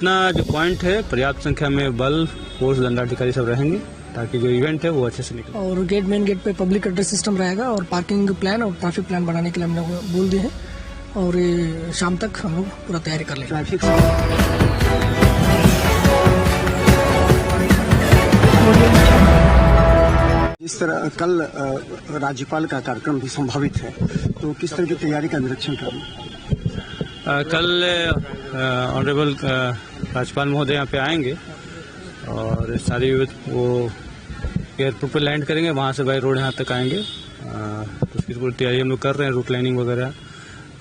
जितना जो पॉइंट है पर्याप्त संख्या में बल, फोर्स, दंडाधिकारी सब रहेंगे ताकि जो इवेंट है वो अच्छे से निकले। और मेन गेट पे पब्लिक एड्रेस सिस्टम रहेगा और पार्किंग प्लान और ट्रैफिक प्लान बनाने के लिए हम लोग बोल दिए हैं और शाम तक हम लोग पूरा तैयारी कर लेंगे। इस तरह कल राज्यपाल का कार्यक्रम भी संभावित है, तो किस तरह की तैयारी का निरीक्षण करें? कल ऑनरेबल राज्यपाल महोदय यहाँ पे आएंगे और सारी वो एयरपोर्ट पर लैंड करेंगे, वहाँ से बाई रोड यहाँ तक आएंगे। तो उसकी पूरी तैयारी हम लोग कर रहे हैं, रूट लाइनिंग वगैरह।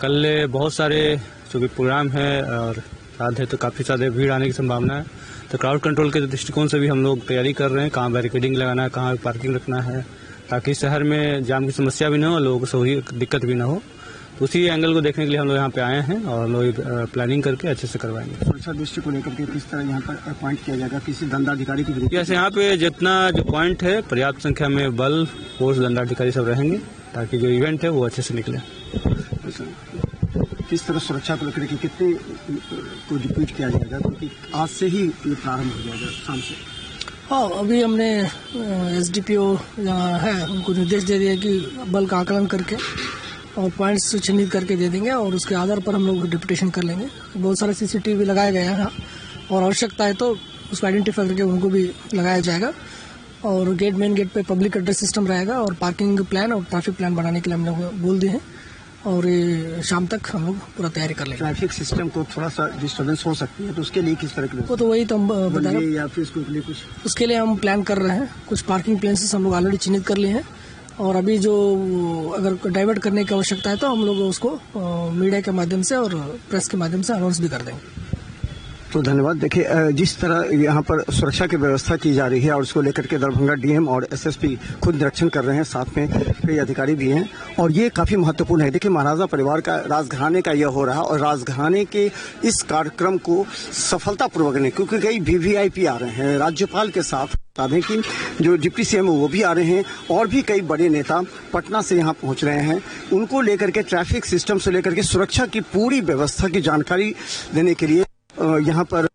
कल बहुत सारे जो भी प्रोग्राम है और रात है तो काफ़ी ज़्यादा भीड़ आने की संभावना है, तो क्राउड कंट्रोल के दृष्टिकोण से भी हम लोग तैयारी कर रहे हैं, कहाँ बैरिकेडिंग लगाना है, कहाँ पार्किंग रखना है, ताकि शहर में जाम की समस्या भी ना हो, लोगों को सही दिक्कत भी ना हो। तो उसी एंगल को देखने के लिए हम लोग यहाँ पे आए हैं और लोग प्लानिंग करके अच्छे से करवाएंगे। सुरक्षा दृष्टि को लेकर के किस तरह यहाँ पर अपॉइंट किया जाएगा, किसी दंडाधिकारी की? जैसे यहाँ पे जितना जो पॉइंट है पर्याप्त संख्या में बल, फोर्स, दंडाधिकारी सब रहेंगे ताकि जो इवेंट है वो अच्छे से निकले। किस तरह सुरक्षा को लेकर के कितने को डिप्यूट किया जाएगा, क्योंकि आज से ही ये प्रारंभ हो जाएगा शाम से? हाँ, अभी हमने SDPO यहाँ है उनको निर्देश दे दिया कि बल का आकलन करके और पॉइंट्स चिन्हित करके दे देंगे और उसके आधार पर हम लोग डिप्यूटेशन कर लेंगे। बहुत सारे CCTV लगाए गए हैं और आवश्यकता है तो उसको आइडेंटिफाई करके उनको भी लगाया जाएगा। और मेन गेट पे पब्लिक एड्रेस सिस्टम रहेगा और पार्किंग प्लान और ट्रैफिक प्लान बनाने के लिए हम लोग बोल दिए हैं और शाम तक हम लोग पूरा तैयारी कर लेंगे। ट्रैफिक सिस्टम को थोड़ा सा डिस्टर्बेंस हो सकती है, तो उसके लिए किस तरह की? वो तो वही तो हम बता रहे हैं, या फिर उसके लिए हम प्लान कर रहे हैं। कुछ पार्किंग प्लेसेस हम लोग ऑलरेडी चिन्हित कर लिए हैं और अभी जो अगर डाइवर्ट करने की आवश्यकता है तो हम लोग उसको मीडिया के माध्यम से और प्रेस के माध्यम से अनाउंस भी कर देंगे। तो धन्यवाद। देखिए, जिस तरह यहाँ पर सुरक्षा की व्यवस्था की जा रही है और उसको लेकर के दरभंगा DM और SSP खुद निरीक्षण कर रहे हैं, साथ में कई अधिकारी भी हैं और ये काफ़ी महत्वपूर्ण है। देखिए, महाराजा परिवार का राजघराने का यह हो रहा और राजघराने के इस कार्यक्रम को सफलतापूर्वक नहीं, क्योंकि कई VVIP आ रहे हैं राज्यपाल के साथ, है कि जो डिप्टी CM वो भी आ रहे हैं और भी कई बड़े नेता पटना से यहाँ पहुँच रहे हैं। उनको लेकर के ट्रैफिक सिस्टम से लेकर के सुरक्षा की पूरी व्यवस्था की जानकारी देने के लिए यहाँ पर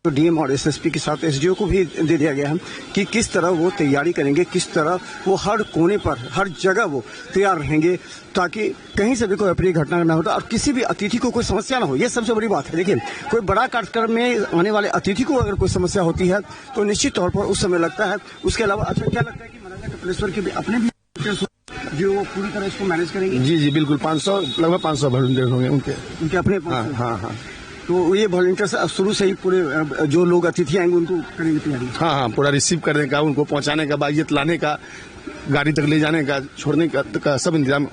DM और SSP के साथ SDO को भी दे दिया गया है कि किस तरह वो तैयारी करेंगे, किस तरह वो हर कोने पर, हर जगह वो तैयार रहेंगे ताकि कहीं से भी कोई अप्रिय घटना न होता और किसी भी अतिथि को कोई समस्या ना हो। ये सबसे बड़ी बात है। देखिए, कोई बड़ा कार्यक्रम में आने वाले अतिथि को अगर कोई समस्या होती है तो निश्चित तौर पर उस समय लगता है। उसके अलावा अच्छा क्या लगता है कि महाराजा कपिलेश्वर के भी अपने भी जो पूरी तरह इसको मैनेज करेंगे? जी बिल्कुल, 500 लगभग 500 वॉलंटियर होंगे उनके अपने। हाँ। तो ये वॉलंटियर्स शुरू से ही पूरे जो लोग अतिथि आएंगे उनको करेंगे तैयारी? हाँ, पूरा रिसीव करने का, उनको पहुंचाने का, बाइज्जत लाने का, गाड़ी तक ले जाने का, छोड़ने का सब इंतजाम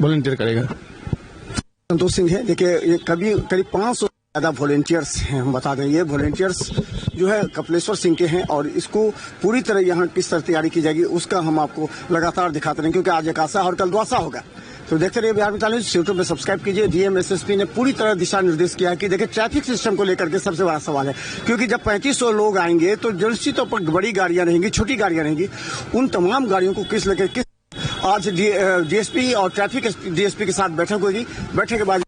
वॉलंटियर करेगा। संतोष सिंह है। देखिए, ये करीब 500 ज़्यादा वॉलंटियर्स हैं। हम बता दें, ये वॉलंटियर्स जो है कपिलेश्वर सिंह के हैं और इसको पूरी तरह यहाँ किस तरह तैयारी की जाएगी उसका हम आपको लगातार दिखाते रहेंगे, क्योंकि आज एक आशा और कल द्वासा होगा। तो देखते रहिए बिहार मितान न्यूज़। यूट्यूब में सब्सक्राइब कीजिए। DM SSP ने पूरी तरह दिशा निर्देश किया है कि देखिए, ट्रैफिक सिस्टम को लेकर के सबसे बड़ा सवाल है, क्योंकि जब 3500 लोग आएंगे तो निश्चित तौर पर बड़ी गाड़ियां रहेंगी, छोटी गाड़ियां रहेंगी। उन तमाम गाड़ियों को किस आज DSP और ट्रैफिक DSP के साथ बैठक होगी। बैठक के बाद